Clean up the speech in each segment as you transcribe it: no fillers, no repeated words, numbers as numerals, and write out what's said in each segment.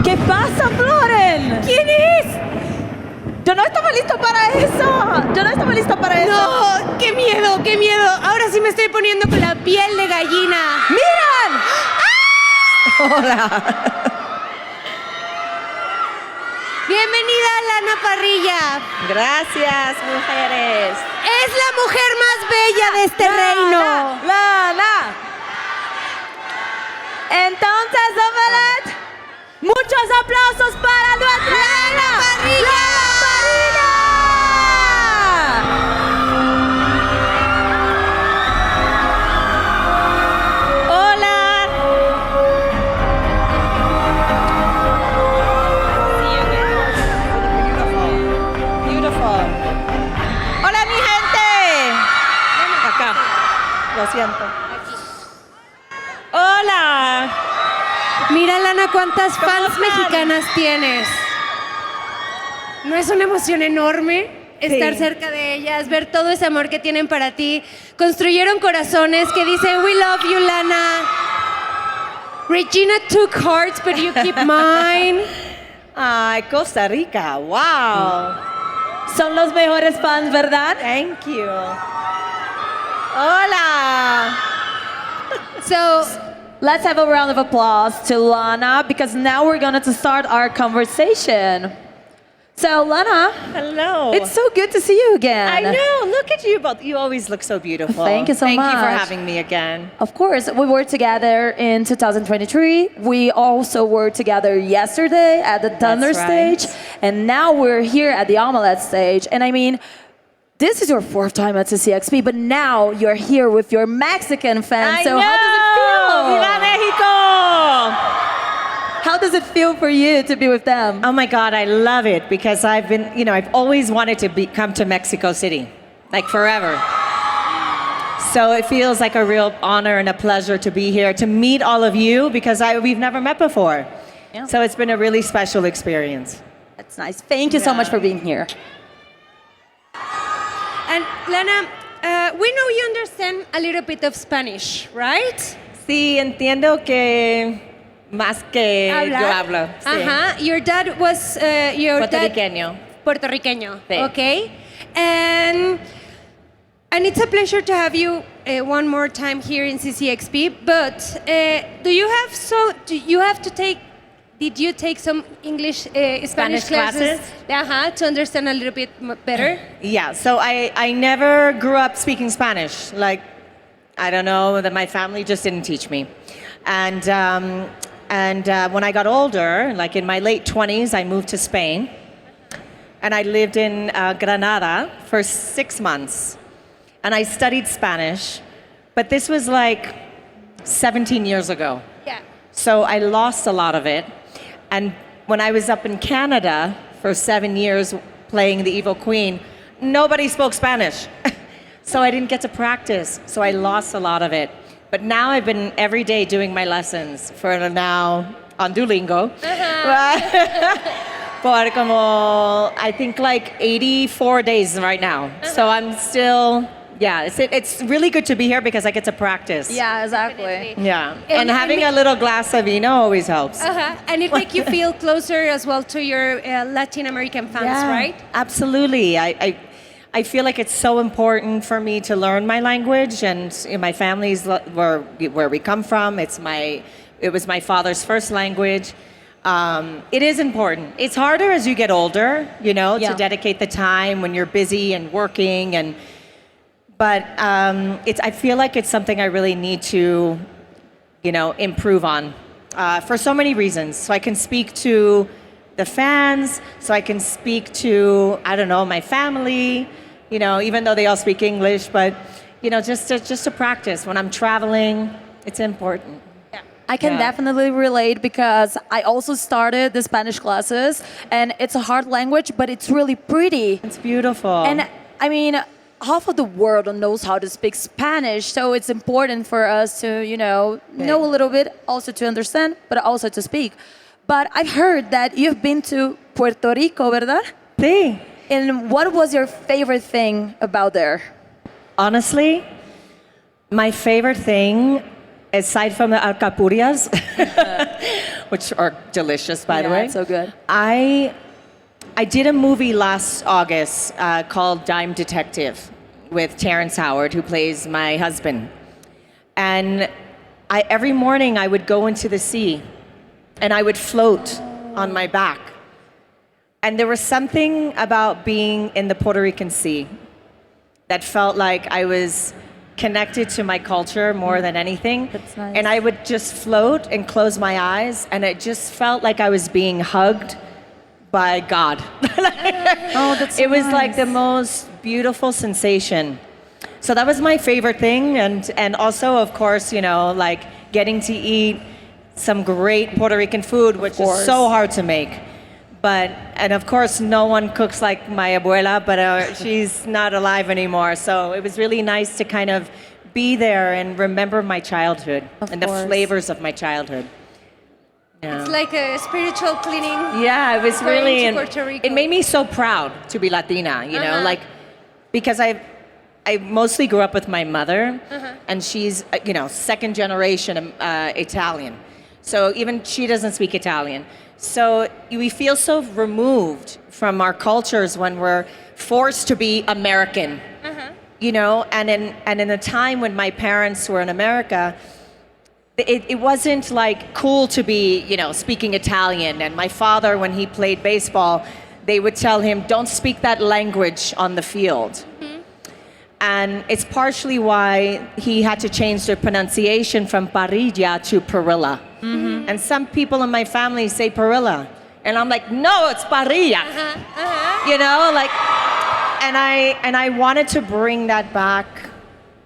¿Qué pasa, Floren? ¿Quién es? Yo no estaba listo para eso. Yo no estaba listo para eso. No, qué miedo, qué miedo. Ahora sí me estoy poniendo con la piel de gallina. ¡Miran! Hola. Bienvenida, Lana Parrilla. Gracias, mujeres. Es la mujer más bella de este reino. Lana. Entonces, Omelet, muchos aplausos para nuestra Lana Parrilla. Hola. Beautiful. Hola, mi gente. Acá. Lo siento. Hola. Mira, Lana, cuántas fans están? mexicanas tienes. ¿No es una emoción enorme estar Sí. cerca de ellas, ver todo ese amor que tienen para ti? Construyeron corazones que dicen, we love you, Lana. Regina took hearts, but you keep mine. Ay, Costa Rica. Wow. Son los mejores fans, ¿verdad? Thank you. Hola. So, Let's have a round of applause to Lana because now we're going to start our conversation. So, Lana, Hello. it's so good to see you again. I know. Look at you both. You always look so beautiful. Thank you so Thank you for much. having me again. Of course, we were together in 2023. We also were together yesterday at the Thunder right. stage. And now we're here at the Omelette stage. And I mean, this is your fourth time at CCXP, but now you're here with your Mexican fans. So how does it feel? ¡Viva México! How does it feel for you to be with them? Oh my God, I love it because I've been, I've always wanted to come to Mexico City, like forever. So it feels like a real honor and a pleasure to be here, to meet all of you because we've never met before. Yeah. So it's been a really special experience. That's nice. Thank you so much for being here. and Lana, we know you understand a little bit of Spanish, right? Sí, entiendo que más que yo hablo. Sí. Ajá. Your dad was your Puertorriqueño. dad puertorriqueño. Sí. Okay. And it's a pleasure to have you one more time here in CCXP. But do you have to take? Did you take some English Spanish classes? To understand a little bit better. Yeah, so I never grew up speaking Spanish. Like, I don't know, that my family just didn't teach me. And when I got older, like in my late 20s, I moved to Spain. And I lived in Granada for 6 months. And I studied Spanish. But this was like 17 years ago. Yeah. So I lost a lot of it. And when I was up in Canada for 7 years playing the Evil Queen, nobody spoke Spanish. So I didn't get to practice. So I lost a lot of it. But now I've been every day doing my lessons for now on Duolingo. For como, I think like 84 days right now. So I'm still, it's really good to be here because I get to practice. Yeah, exactly. Definitely. Yeah, and having a little glass of vino always helps. And it makes you feel closer as well to your Latin American fans, right? Absolutely. I feel like it's so important for me to learn my language, and my family's where we come from. It was my father's first language. It is important. It's harder as you get older, to dedicate the time when you're busy and working But I feel like it's something I really need to, improve on for so many reasons. So I can speak to the fans, so I can speak to, I don't know, my family, even though they all speak English, but, just to practice. When I'm traveling, it's important. I can definitely relate because I also started the Spanish classes and it's a hard language, but it's really pretty. It's beautiful. And I mean, half of the world knows how to speak Spanish, so it's important for us to, know a little bit, also to understand, but also to speak. But I've heard that you've been to Puerto Rico, ¿verdad? Sí. And what was your favorite thing about there? Honestly, my favorite thing aside from the alcapurrias, which are delicious, by the Yeah, way. it's so good. I did a movie last August called Dime Detective with Terrence Howard, who plays my husband. And every morning I would go into the sea and I would float on my back. And there was something about being in the Puerto Rican Sea that felt like I was connected to my culture more than anything. That's nice. And I would just float and close my eyes, and it just felt like I was being hugged by God. Oh, that's so It was like nice. the most beautiful sensation. So that was my favorite thing, and also, of course, like getting to eat some great Puerto Rican food, which is course. so hard to make. And of course, no one cooks like my abuela, but she's not alive anymore. So it was really nice to kind of be there and remember my childhood Of and the course. flavors of my childhood. Yeah. It's like a spiritual cleaning. Yeah, it was Going really, to and Puerto Rico. it made me so proud to be Latina, like, because I mostly grew up with my mother, and she's, second generation Italian. So even she doesn't speak Italian. So we feel so removed from our cultures when we're forced to be American, and in a time when my parents were in America, it wasn't like cool to be, speaking Italian. And my father, when he played baseball, they would tell him, don't speak that language on the field. And it's partially why he had to change the pronunciation from Parrilla to Parrilla. And some people in my family say Parrilla. And I'm like, no, it's Parrilla. And I wanted to bring that back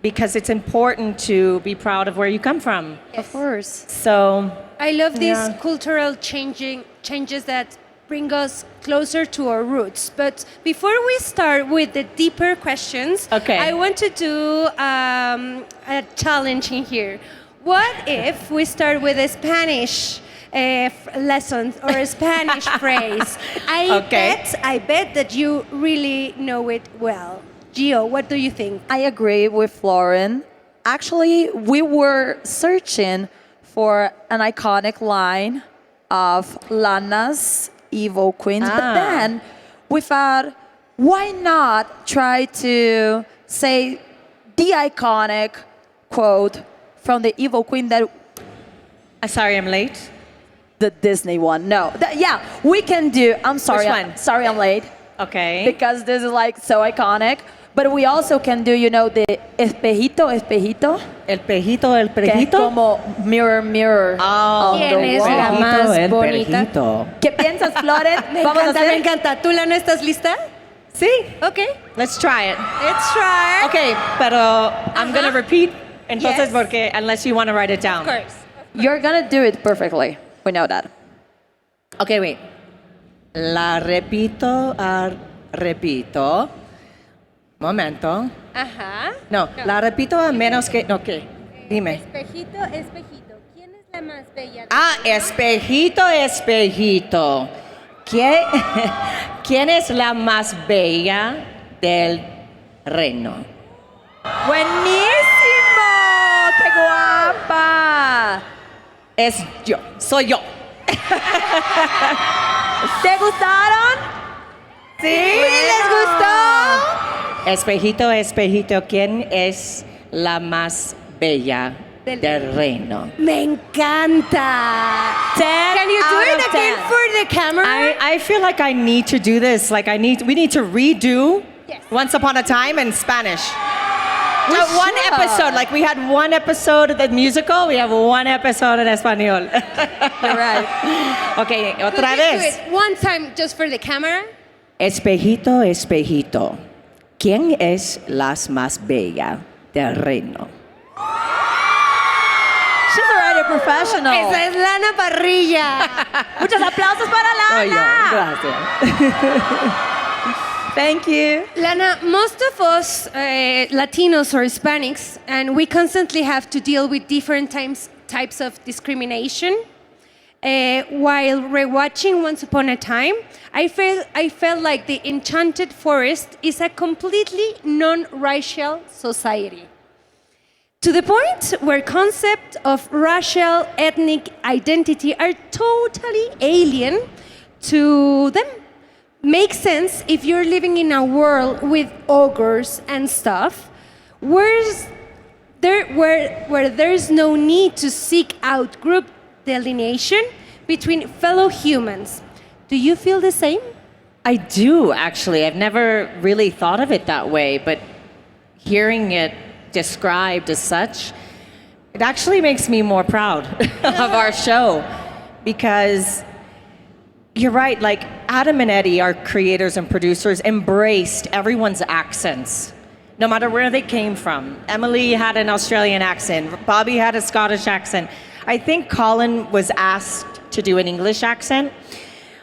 because it's important to be proud of where you come from. Of course. So, I love these Yeah. cultural changes that bring us closer to our roots. But before we start with the deeper questions, Okay. I want to do a challenge in here. What if we start with a Spanish lesson or a Spanish phrase? Okay. I bet that you really know it well. Gio, what do you think? I agree with Lauren. Actually, we were searching for an iconic line of Lana's Evil Queens, but then we thought, why not try to say the iconic quote from the Evil Queen that sorry I'm late. the Disney one? No, yeah, we can do. I'm sorry. Which one? Sorry, I'm late Okay. because this is like so iconic. But we also can do, the espejito, espejito. El pejito, el Que es pejito. como mirror, mirror. Oh, on the ¿Quién es wall. la más bonita? ¿Qué piensas, Flores? Me Vamos a encanta, me hacer. encanta. ¿Tú, Lana, estás lista? Sí. Okay, Let's try it. let's try. Okay, pero I'm gonna repeat. Entonces, Yes. porque unless you want to write it down. Of course. You're gonna do it perfectly. We know that. Okay, wait. La repito, repito. Momento. Ajá. No, la repito a menos que. No, ¿qué? Dime. Espejito, espejito. ¿Quién es la más bella? Espejito, espejito. ¿Quién es la más bella del reino? ¡Buenísimo! ¡Qué guapa! Es yo, soy yo. ¿Te gustaron? ¿Sí? ¿Les gustó? Espejito, espejito, ¿quién es la más bella del reino? Me encanta. 10 Can you do out it of again 10. for the camera? I feel like I need to do this. Like we need to redo Yes. Once Upon a Time in Spanish. We One should. episode, like we had one episode of the musical, we have one episode in español. You're right. Okay, Could otra you do vez. it one time just for the camera? Espejito, espejito, ¿quién es la más bella del reino? She's already a professional. Esa es Lana Parrilla. Muchos aplausos para Soy yo, Lana. gracias. Thank you. Lana, most of us Latinos or Hispanics, and we constantly have to deal with different types of discrimination. While rewatching Once Upon a Time, I felt like the Enchanted Forest is a completely non-racial society. to the point where concepts of racial, ethnic identity are totally alien to them. Makes sense if you're living in a world with ogres and stuff, where there's no need to seek out group delineation between fellow humans. Do you feel the same? I do, actually. I've never really thought of it that way, but hearing it described as such, it actually makes me more proud of our show, because you're right, like Adam and Eddie, our creators and producers, embraced everyone's accents, no matter where they came from. Emily had an Australian accent, Bobby had a Scottish accent. I think Colin was asked to do an English accent,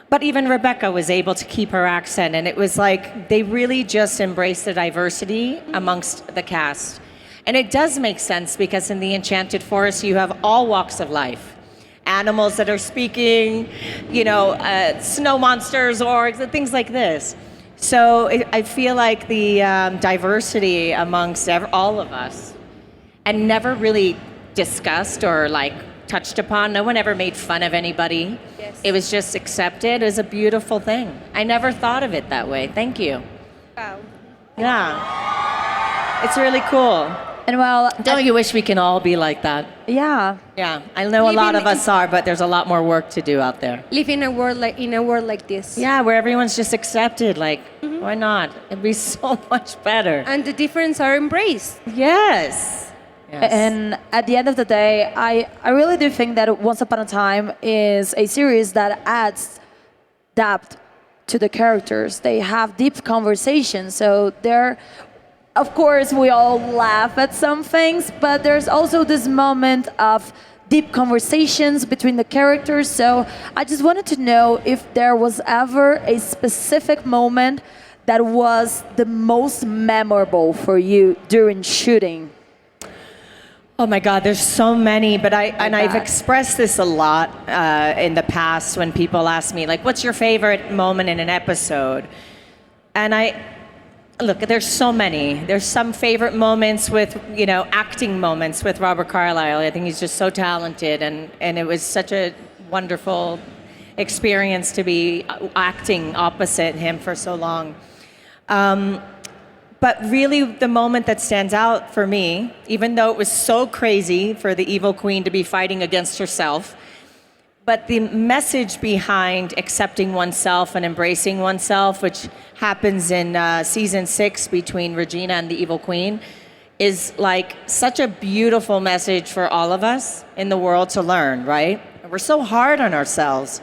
but even Rebecca was able to keep her accent, and it was like they really just embraced the diversity amongst the cast. And it does make sense, because in the Enchanted Forest you have all walks of life. Animals that are speaking, snow monsters, orcs, and things like this. So I feel like the diversity amongst all of us, and never really discussed or touched upon. No one ever made fun of anybody. Yes. It was just accepted as a beautiful thing. I never thought of it that way. Thank you. Wow. Yeah. It's really cool. And well, Don't you wish we can all be like that? yeah. Yeah, I know a lot of Living us are, but there's a lot more work to do out there. Live in a world like this. Yeah, where everyone's just accepted. Why not? It'd be so much better. And the difference are embraced. Yes. And at the end of the day, I really do think that Once Upon a Time is a series that adds depth to the characters. They have deep conversations, so they're. Of course, we all laugh at some things, but there's also this moment of deep conversations between the characters. So I just wanted to know if there was ever a specific moment that was the most memorable for you during shooting. Oh my God, there's so many, but I've expressed this a lot in the past when people ask me, what's your favorite moment in an episode? And look, there's so many. There's some favorite moments with, acting moments with Robert Carlyle. I think he's just so talented, and it was such a wonderful experience to be acting opposite him for so long. But really, the moment that stands out for me, even though it was so crazy for the evil queen to be fighting against herself, but the message behind accepting oneself and embracing oneself, which happens in season 6 between Regina and the evil queen, is such a beautiful message for all of us in the world to learn, right? We're so hard on ourselves,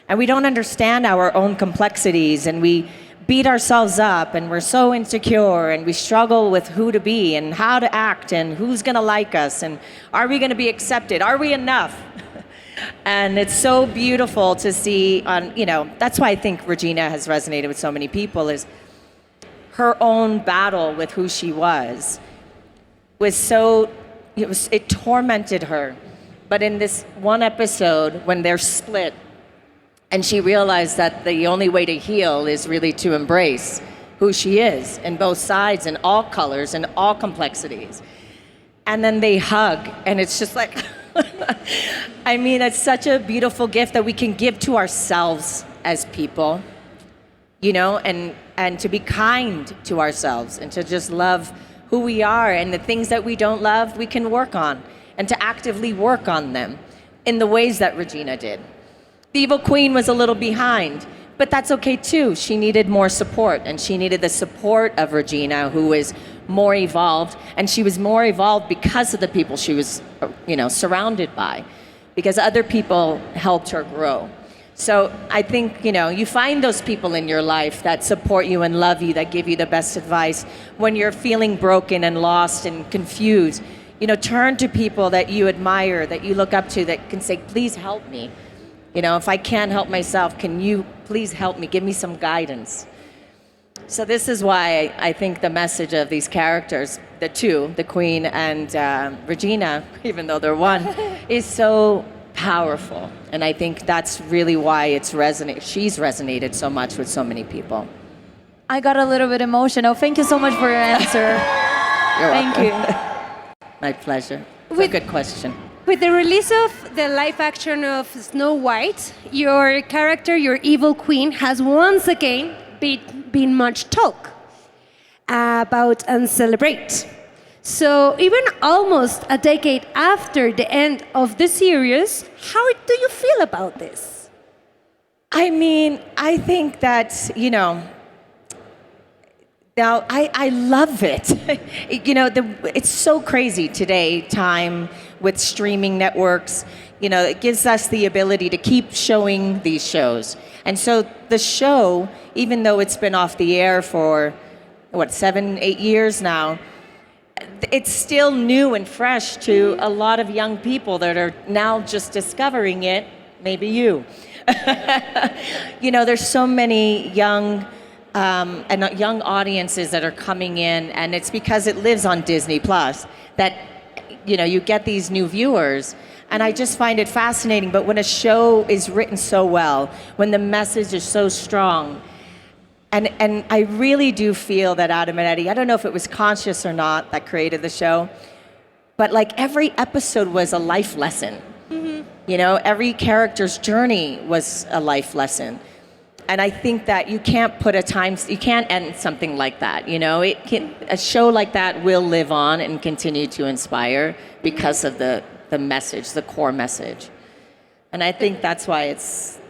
and we don't understand our own complexities, and we beat ourselves up, and we're so insecure, and we struggle with who to be and how to act and who's gonna like us, and are we gonna be accepted? Are we enough? And it's so beautiful to see that's why I think Regina has resonated with so many people, is her own battle with who she was it tormented her. But in this one episode, when they're split, and she realized that the only way to heal is really to embrace who she is in both sides, in all colors and all complexities. And then they hug, and it's just I mean, it's such a beautiful gift that we can give to ourselves as people, and to be kind to ourselves, and to just love who we are, and the things that we don't love, we can work on, and to actively work on them in the ways that Regina did. The evil queen was a little behind, but that's okay too. She needed more support, and she needed the support of Regina, who is more evolved, and she was more evolved because of the people she was, surrounded by, because other people helped her grow. So I think, you find those people in your life that support you and love you, that give you the best advice when you're feeling broken and lost and confused. Turn to people that you admire, that you look up to, that can say, please help me. If I can't help myself, can you please help me? Give me some guidance. So this is why I think the message of these characters, the two, the Queen and Regina, even though they're one, is so powerful. And I think that's really why she's resonated so much with so many people. I got a little bit emotional. Thank you so much for your answer. You're Thank welcome. you. My pleasure. It's a With- good question. With the release of the live action of Snow White, your character, your evil queen, has once again been much talk about and celebrate. So even almost a decade after the end of the series, how do you feel about this? I mean, I think that, now I love it. It's so crazy today, time with streaming networks. It gives us the ability to keep showing these shows. And so the show, even though it's been off the air for, 7, 8 years now, it's still new and fresh to a lot of young people that are now just discovering it, maybe you. There's so many young young audiences that are coming in, and it's because it lives on Disney Plus that you get these new viewers. And I just find it fascinating. But when a show is written so well, when the message is so strong, and I really do feel that Adam and Eddie, I don't know if it was conscious or not that created the show, but like every episode was a life lesson. Every character's journey was a life lesson. And I think that you can't end something like that. A show like that will live on and continue to inspire because of the message, the core message. And I think that's why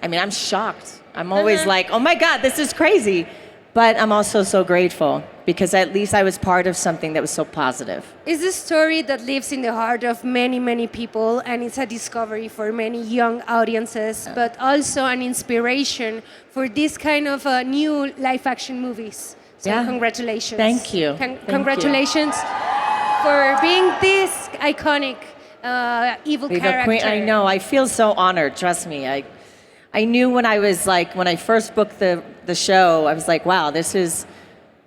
I'm shocked. I'm always like, oh my God, this is crazy. But I'm also so grateful because at least I was part of something that was so positive. It's a story that lives in the heart of many, many people, and it's a discovery for many young audiences, but also an inspiration for this kind of new live-action movies. So Yeah. congratulations. Thank you. Thank you. Congratulations for being this iconic evil Viva character. Queen, I know. I feel so honored. Trust me. I knew when I first booked the show, I was like, wow, this is,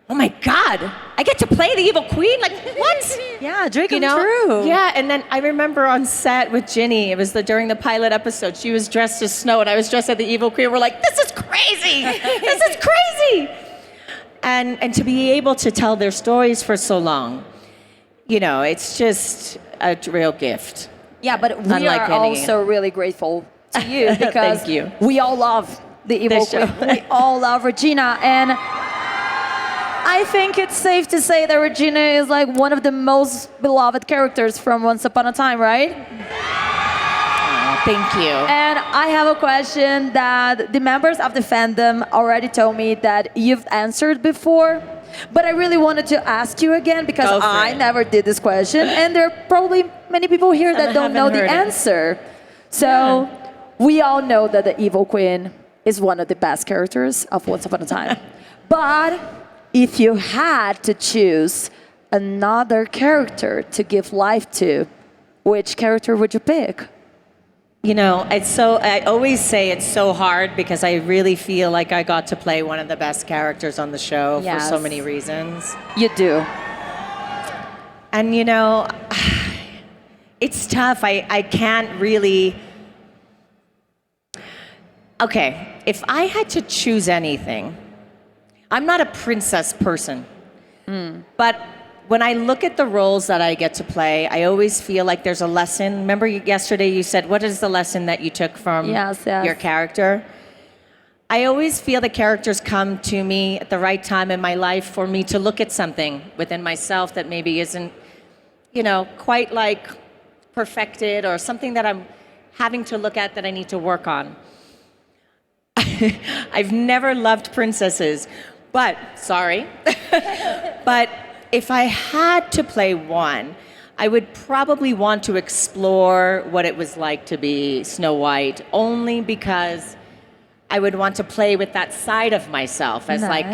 oh my God, I get to play the evil queen? Like, what? Yeah, dream come true. Yeah, and then I remember on set with Ginny, it was during the pilot episode, she was dressed as Snow and I was dressed as the evil queen. We're like, this is crazy. This is crazy. And to be able to tell their stories for so long, it's just a real gift. Yeah, but we Unlike are any- also really grateful to you because Thank you. we all love the evil This show. queen. We all love Regina, and I think it's safe to say that Regina is like one of the most beloved characters from Once Upon a Time, right? Thank you. And I have a question that the members of the fandom already told me that you've answered before. But I really wanted to ask you again because Go for I it. never did this question, and there are probably many people here that don't know the haven't heard it. answer. So we all know that the Evil Queen is one of the best characters of Once Upon a Time. But if you had to choose another character to give life to, which character would you pick? I always say it's so hard because I really feel like I got to play one of the best characters on the show for so Yes. many reasons. You do. And it's tough. I can't really. Okay, if I had to choose anything, I'm not a princess person. But when I look at the roles that I get to play, I always feel like there's a lesson. Remember yesterday you said, what is the lesson that you took from Yes. your character? I always feel the characters come to me at the right time in my life for me to look at something within myself that maybe isn't, quite like perfected or something that I'm having to look at that I need to work on. I've never loved princesses, but if I had to play one, I would probably want to explore what it was like to be Snow White, only because I would want to play with that side of myself as Nice.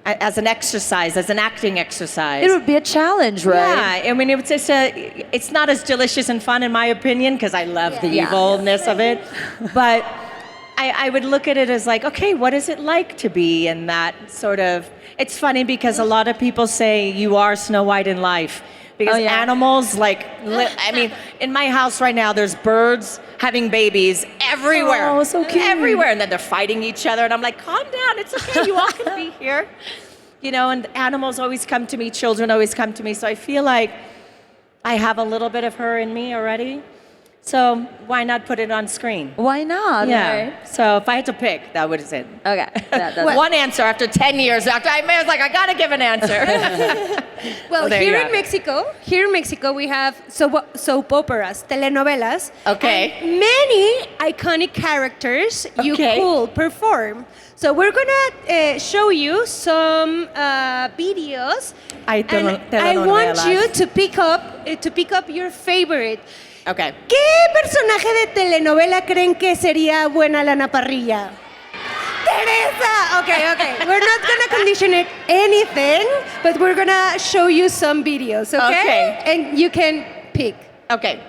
as an exercise, as an acting exercise. It would be a challenge, right? Yeah, I mean, it's not as delicious and fun in my opinion, because I love the Yeah. evilness of it, but I would look at it as like, okay, what is it like to be in that sort of, it's funny because a lot of people say you are Snow White in life. Because Oh, yeah. animals, in my house right now, there's birds having babies everywhere. Oh, so cute. Everywhere. And then they're fighting each other. And I'm like, calm down. It's okay. You all can be here. And animals always come to me. Children always come to me. So I feel like I have a little bit of her in me already. So why not put it on screen? Why not? Yeah. Right? So if I had to pick, that was it. Okay. That's One answer after 10 years. After I was like, I gotta give an answer. Well, there you here have in Mexico, we have soap operas, telenovelas. Okay. And many iconic characters you Okay. could perform. So we're gonna show you some videos. Hay And I telenovelas. want you to pick up your favorite. Okay. ¿Qué personaje de telenovela creen que sería buena Lana Parrilla? Teresa! Okay. We're not gonna condition it anything, but we're gonna show you some videos, okay? Okay. And you can pick. Okay.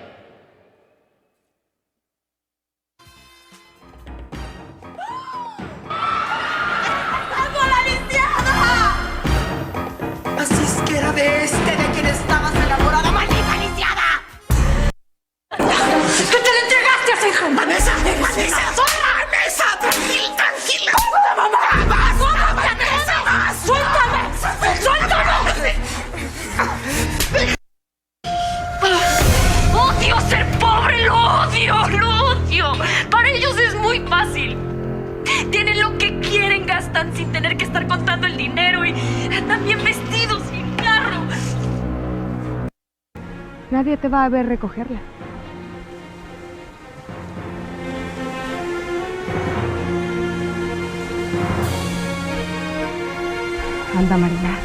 Así es que era de de quien estabas enamorada, maldita lisiada. ¿Qué te le entregaste a esa hija? Vanessa, Vanessa, tranquila. Mamá, Vanessa, suéltame. Odio ser pobre, lo odio. Para ellos es muy fácil. Tienen lo que quieren, gastan sin tener que estar contando el dinero y andan bien vestidos, sin carro. Nadie te va a ver recogerla. Anda, María.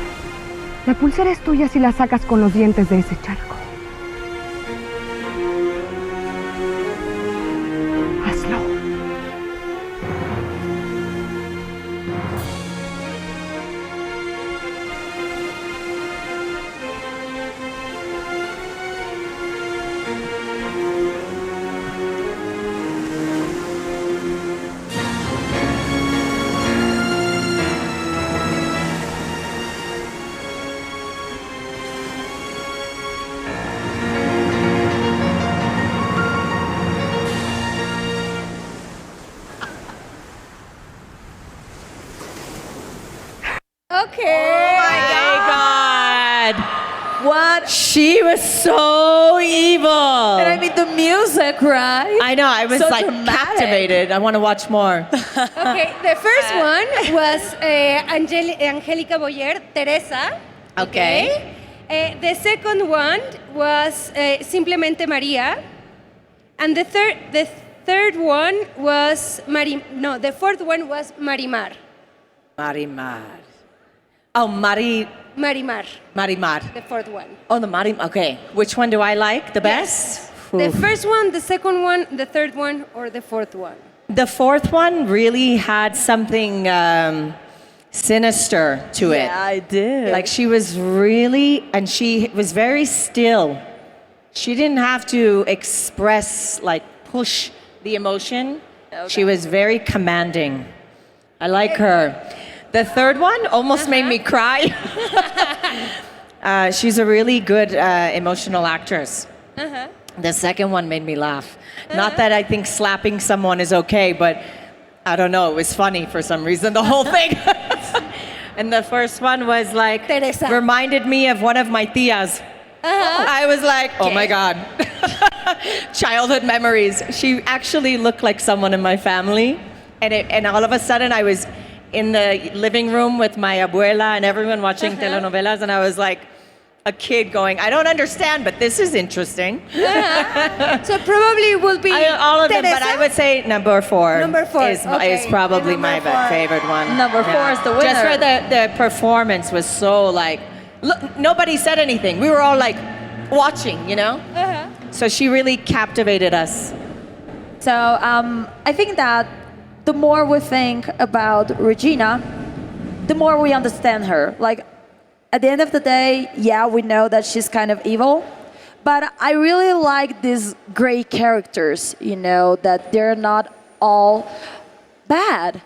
La pulsera es tuya si la sacas con los dientes de ese charco. Hazlo. Okay. Oh my God. What? She was so evil. And I mean the music, right? I know, I was So like dramatic. captivated. I want to watch more. Okay, the first one was Angélica Boyer, Teresa. Okay. The second one was Simplemente María. And the third one was the fourth one was Marimar. Marimar. Oh, Marimar, Marimar. the fourth one. Oh, the Marimar. Okay. Which one do I like the best? The Oof. first one, the second one, the third one, or the fourth one? The fourth one really had something sinister to it. Yeah, I did. Like she was really, and she was very still. She didn't have to express, like push the emotion. She was very commanding. I like her. The third one almost made me cry. She's a really good emotional actress. The second one made me laugh. Not that I think slapping someone is okay, but I don't know, it was funny for some reason, the whole thing. And the first one was like, Teresa. reminded me of one of my tias. I was like, oh my God. Childhood memories. She actually looked like someone in my family. And all of a sudden I was in the living room with my abuela and everyone watching telenovelas, and I was like a kid going, I don't understand, but this is interesting. So probably it will be All of them, Teresa? but I would say number four. Number four, is okay. probably Number my four. favorite one. Number four is the winner. Just for the performance was so like, look, nobody said anything. We were all like watching, you know? So she really captivated us. So I think that the more we think about Regina, the more we understand her. Like, at the end of the day, yeah, we know that she's kind of evil, but I really like these gray characters, you know, that they're not all bad.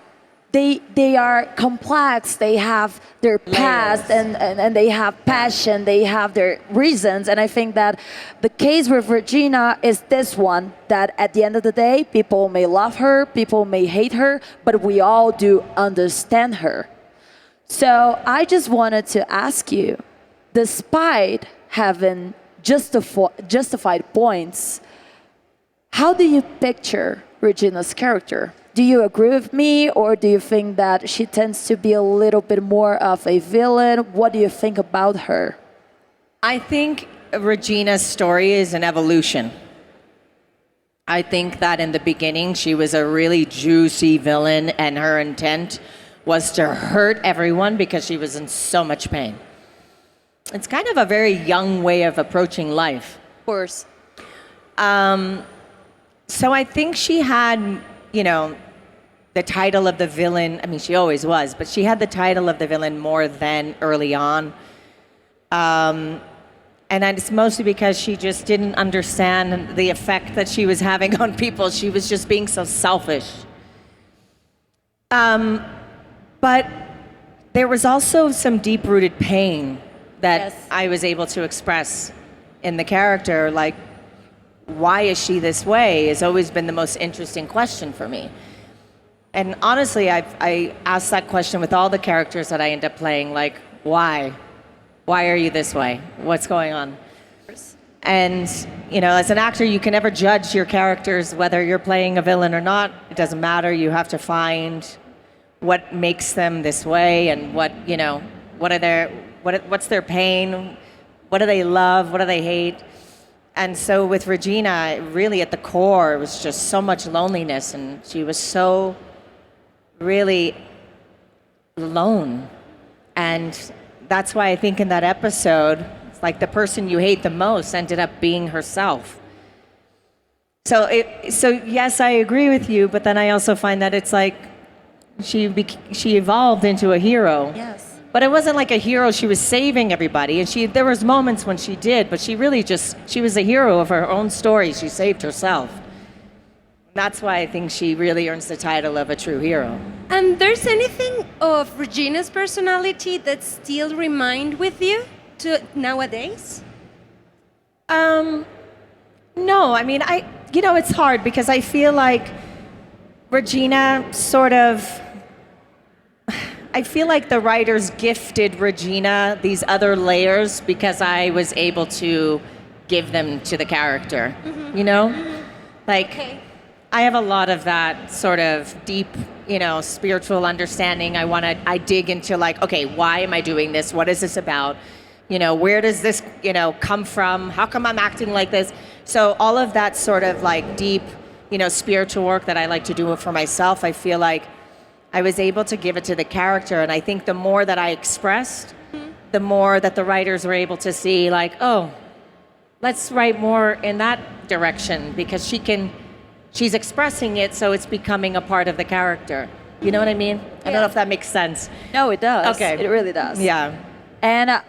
They are complex, they have their past and they have passion, they have their reasons. And I think that the case with Regina is this one, that at the end of the day, people may love her, people may hate her, but we all do understand her. So I just wanted to ask you, despite having justified points. How do you picture Regina's character? Do you agree with me, or do you think that she tends to be a little bit more of a villain? What do you think about her? I think Regina's story is an evolution. I think that in the beginning, she was a really juicy villain, and her intent was to hurt everyone because she was in so much pain. It's kind of a very young way of approaching life. Of course. So I think she had, the title of the villain. I mean, she always was, but she had the title of the villain more than early on. And it's mostly because she just didn't understand the effect that she was having on people. She was just being so selfish. But there was also some deep-rooted pain that I was able to express in the character. Like, why is she this way has always been the most interesting question for me. And honestly, I asked that question with all the characters that I end up playing, like, why? Why are you this way? What's going on? And, as an actor, you can never judge your characters, whether you're playing a villain or not. It doesn't matter. You have to find what makes them this way, and what's their pain? What do they love? What do they hate? And so with Regina, really at the core, it was just so much loneliness, and she was so really alone. And that's why I think in that episode, it's like the person you hate the most ended up being herself. So yes, I agree with you, but then I also find that it's like she evolved into a hero. Yes. But it wasn't like a hero. She was saving everybody, and there was moments when she did, but she was a hero of her own story. She saved herself. That's why I think she really earns the title of a true hero. And there's anything of Regina's personality that still remind with you to nowadays? No, I mean, it's hard because I feel like Regina I feel like the writers gifted Regina these other layers because I was able to give them to the character, Like, Okay. I have a lot of that sort of deep, spiritual understanding. I dig into like, okay, why am I doing this? What is this about? Where does this, come from? How come I'm acting like this? So all of that sort of like deep, spiritual work that I like to do for myself, I feel like I was able to give it to the character. And I think the more that I expressed, the more that the writers were able to see like, oh, let's write more in that direction because she's expressing it, so it's becoming a part of the character. You know what I mean? I don't know if that makes sense. No, it does. Okay. It really does. Yeah. And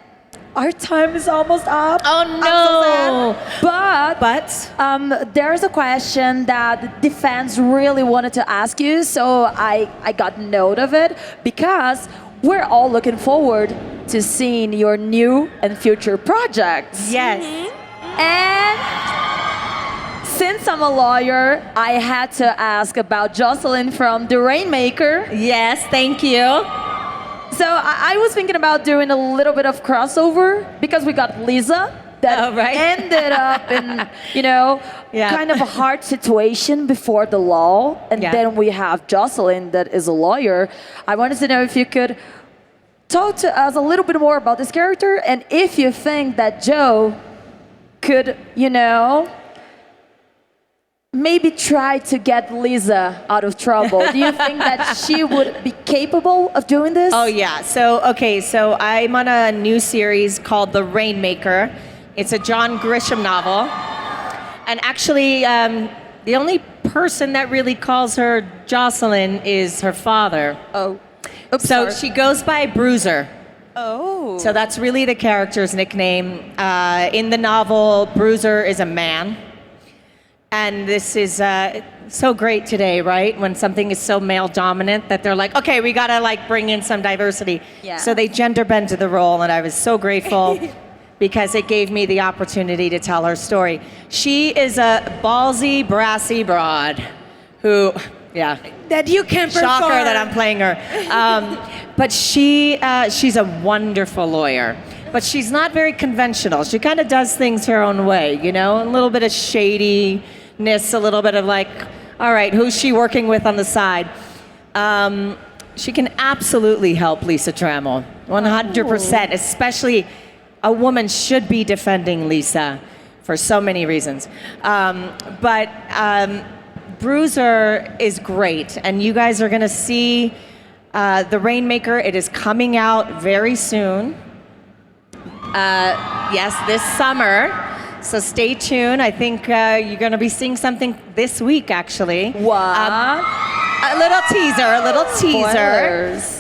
our time is almost up. Oh, no. But there's a question that the fans really wanted to ask you, so I got note of it because we're all looking forward to seeing your new and future projects. Yes. And since I'm a lawyer, I had to ask about Jocelyn from The Rainmaker. Yes, thank you. So I was thinking about doing a little bit of crossover because we got Lisa that ended up in, kind of a hard situation before the law. And then we have Jocelyn that is a lawyer. I wanted to know if you could talk to us a little bit more about this character and if you think that Joe could, maybe try to get Lisa out of trouble. Do you think that she would be capable of doing this? Oh, yeah. So I'm on a new series called The Rainmaker. It's a John Grisham novel. And actually, the only person that really calls her Jocelyn is her father. Oh. Oops, so she goes by Bruiser. Oh. So that's really the character's nickname. In the novel, Bruiser is a man. And this is so great today, right? When something is so male dominant that they're like, okay, we gotta like bring in some diversity. Yeah. So they gender bend to the role, and I was so grateful because it gave me the opportunity to tell her story. She is a ballsy, brassy broad who, That you can perform. shocker that I'm playing her. But she's a wonderful lawyer. but she's not very conventional. She kind of does things her own way, you know, a little bit of shadiness, a little bit of like, all right, who's she working with on the side? She can absolutely help Lisa Trammell, 100%, especially a woman should be defending Lisa for so many reasons. But Bruiser is great, and you guys are gonna see The Rainmaker. It is coming out very soon. Yes, this summer. So stay tuned. I think you're gonna be seeing something this week, actually. What? A little teaser. Spoilers.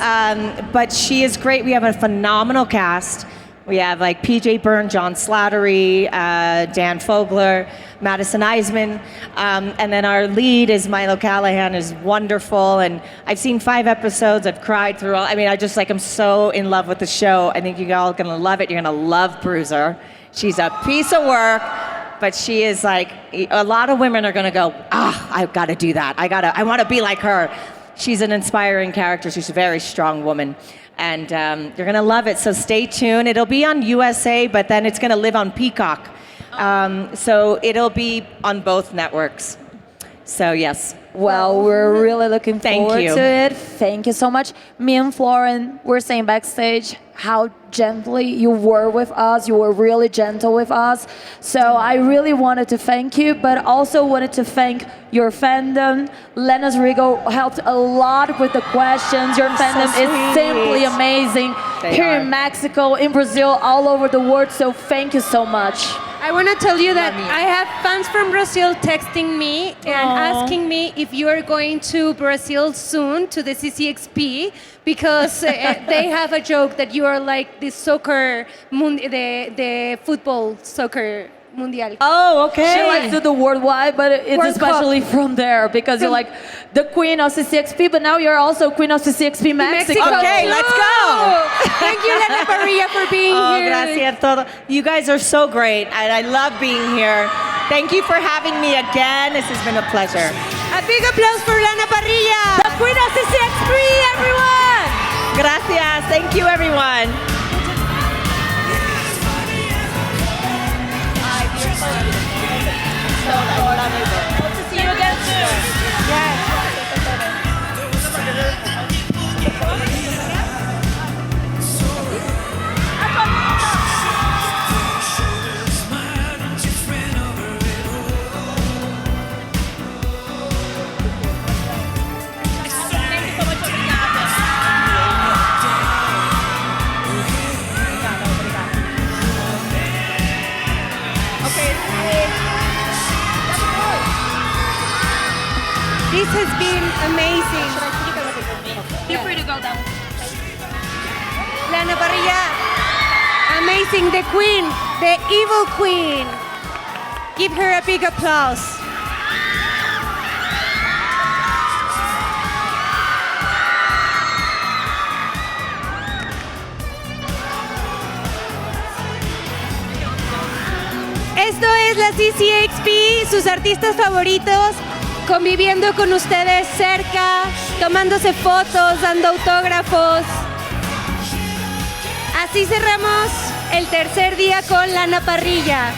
But she is great. We have a phenomenal cast. We have like PJ Byrne, John Slattery, Dan Fogler, Madison Eisman, and then our lead is Milo Callahan, is wonderful. And I've seen 5 episodes. I've cried through all. I mean, I just like I'm so in love with the show. I think you all are gonna love it. You're gonna love Bruiser. She's a piece of work. But she is like, a lot of women are gonna go, I've gotta do that. I wanna be like her. She's an inspiring character. She's a very strong woman. And you're gonna love it, so stay tuned. It'll be on USA, but then it's gonna live on Peacock. So it'll be on both networks. So yes. Well, we're really looking forward you. to it. Thank you so much. Me and Florin were saying backstage how gently you were with us. You were really gentle with us. So I really wanted to thank you, but also wanted to thank your fandom. Lana Parrilla helped a lot with the questions. Your fandom is simply amazing. Here in Mexico, in Brazil, all over the world. So thank you so much. I want to tell you that I have fans from Brazil texting me and asking me if you are going to Brazil soon to the CCXP because they have a joke that you are like the the football soccer mundial. Oh, okay. She likes to do worldwide, but it's World especially from there because you're like the queen of CCXP, but now you're also queen of CCXP Mexico. Okay, let's go. Thank you, Lana Parrilla, for being here. Gracias todo. You guys are so great, and I love being here. Thank you for having me again. This has been a pleasure. A big applause for Lana Parrilla. The queen of CCXP, everyone. Gracias. Thank you, everyone. Hope to see you again soon. Yes. This has been amazing. Feel free to go down. Lana Parrilla, amazing, the queen, the evil queen. Give her a big applause. Esto es la CCXP, sus artistas favoritos, conviviendo con ustedes cerca, tomándose fotos, dando autógrafos. Así cerramos el tercer día con Lana Parrilla.